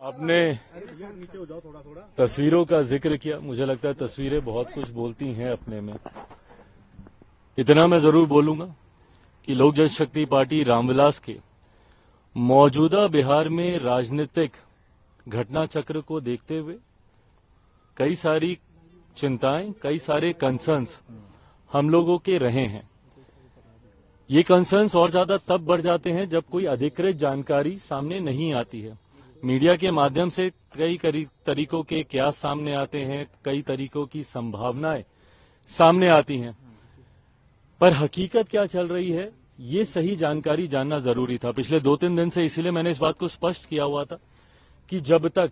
आपने तस्वीरों का जिक्र किया। मुझे लगता है तस्वीरें बहुत कुछ बोलती हैं अपने में। इतना मैं जरूर बोलूंगा कि लोक जनशक्ति पार्टी रामविलास के मौजूदा बिहार में राजनीतिक घटना चक्र को देखते हुए कई सारी चिंताएं, कई सारे कंसर्न्स हम लोगों के रहे हैं। ये कंसर्न्स और ज्यादा तब बढ़ जाते हैं जब कोई अधिकृत जानकारी सामने नहीं आती है। मीडिया के माध्यम से कई तरीकों के क्यास सामने आते हैं, कई तरीकों की संभावनाएं सामने आती हैं, पर हकीकत क्या चल रही है ये सही जानकारी जानना जरूरी था। पिछले 2-3 दिन से इसीलिए मैंने इस बात को स्पष्ट किया हुआ था कि जब तक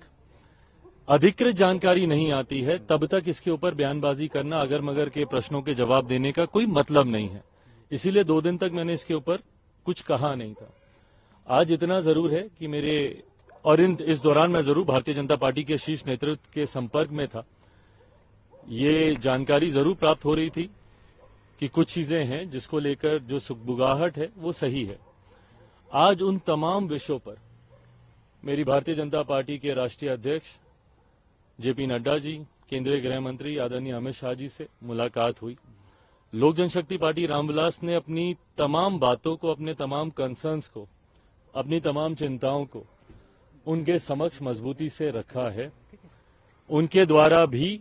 अधिकृत जानकारी नहीं आती है तब तक इसके ऊपर बयानबाजी करना, अगर मगर के प्रश्नों के जवाब देने का कोई मतलब नहीं है। इसीलिए 2 दिन तक मैंने इसके ऊपर कुछ कहा नहीं था। आज इतना जरूर है कि इस दौरान मैं जरूर भारतीय जनता पार्टी के शीर्ष नेतृत्व के संपर्क में था। ये जानकारी जरूर प्राप्त हो रही थी कि कुछ चीजें हैं जिसको लेकर जो सुगबुगाहट है वो सही है। आज उन तमाम विषयों पर मेरी भारतीय जनता पार्टी के राष्ट्रीय अध्यक्ष जेपी नड्डा जी, केंद्रीय गृह मंत्री आदरणीय अमित शाह जी से मुलाकात हुई। लोक जनशक्ति पार्टी रामविलास ने अपनी तमाम बातों को, अपने तमाम कंसर्न्स को, अपनी तमाम चिंताओं को उनके समक्ष मजबूती से रखा है। उनके द्वारा भी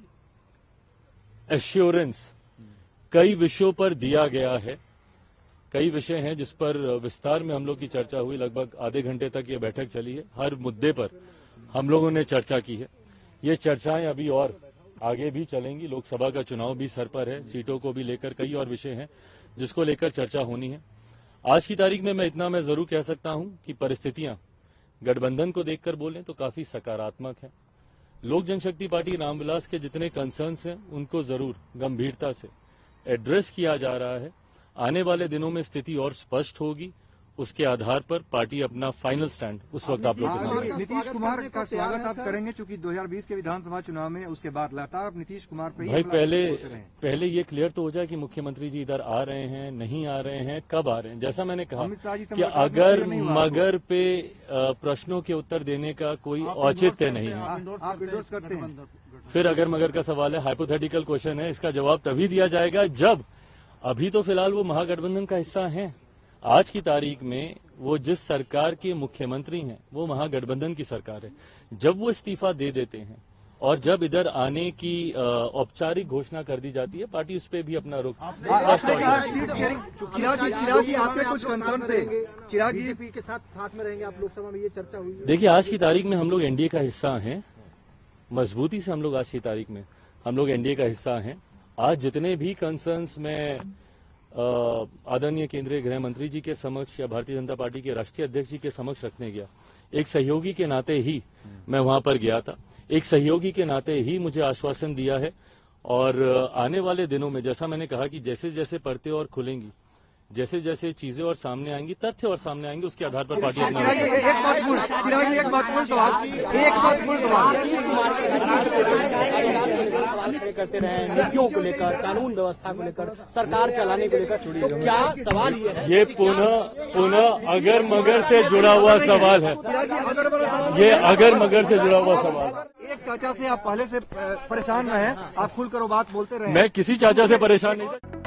एश्योरेंस कई विषयों पर दिया गया है। कई विषय हैं जिस पर विस्तार में हम लोग की चर्चा हुई। लगभग आधे घंटे तक ये बैठक चली है। हर मुद्दे पर हम लोगों ने चर्चा की है। ये चर्चाएं अभी और आगे भी चलेंगी। लोकसभा का चुनाव भी सर पर है, सीटों को भी लेकर कई और विषय हैं जिसको लेकर चर्चा होनी है। आज की तारीख में मैं जरूर कह सकता हूं कि परिस्थितियां गठबंधन को देखकर बोलें तो काफी सकारात्मक है। लोक जनशक्ति पार्टी रामविलास के जितने कंसर्न्स हैं उनको जरूर गंभीरता से एड्रेस किया जा रहा है। आने वाले दिनों में स्थिति और स्पष्ट होगी। उसके आधार पर पार्टी अपना फाइनल स्टैंड उस वक्त आप लोग के सामने। नीतीश कुमार का स्वागत आप करेंगे क्योंकि 2020 के विधानसभा चुनाव में उसके बाद लगातार आप नीतीश कुमार पे भाई पहले ये क्लियर तो हो जाए कि मुख्यमंत्री जी इधर आ रहे हैं, नहीं आ रहे हैं, कब आ रहे हैं। जैसा मैंने कहा कि अगर मगर पे प्रश्नों के उत्तर देने का कोई औचित्य नहीं है। आप इंडोर्स करते हैं? फिर अगर मगर का सवाल है, हाइपोथेटिकल क्वेश्चन है, इसका जवाब तभी दिया जाएगा जब, अभी तो फिलहाल वो महागठबंधन का हिस्सा हैं। आज की तारीख में वो जिस सरकार के मुख्यमंत्री हैं वो महागठबंधन की सरकार है। जब वो इस्तीफा दे देते हैं और जब इधर आने की औपचारिक घोषणा कर दी जाती है, पार्टी उस पर भी अपना रुख स्पष्ट हो जाती है। के साथ में रहेंगे आप लोकसभा में, ये चर्चा हुई। देखिए, आज की तारीख में हम लोग एनडीए का हिस्सा हैं। मजबूती से हम लोग आज की तारीख में हम लोग एनडीए का हिस्सा हैं। आज जितने भी कंसर्न्स में आदरणीय केंद्रीय गृह मंत्री जी के समक्ष या भारतीय जनता पार्टी के राष्ट्रीय अध्यक्ष जी के समक्ष रखने गया, एक सहयोगी के नाते ही मैं वहां पर गया था। एक सहयोगी के नाते ही मुझे आश्वासन दिया है और आने वाले दिनों में, जैसा मैंने कहा कि जैसे जैसे परतें और खुलेंगी, जैसे जैसे चीजें और सामने आएंगी, तथ्य और सामने आएंगे, उसके आधार पर पार्टी अपना करते रहे, नीतियों को लेकर, कानून व्यवस्था को लेकर, सरकार चलाने को लेकर। तो क्या सवाल ये पुनः अगर मगर से जुड़ा हुआ सवाल है। ये अगर मगर से जुड़ा हुआ सवाल। एक चाचा से आप पहले से परेशान रहे, आप खुलकर वो बात बोलते रहे। मैं किसी चाचा से परेशान नहीं था।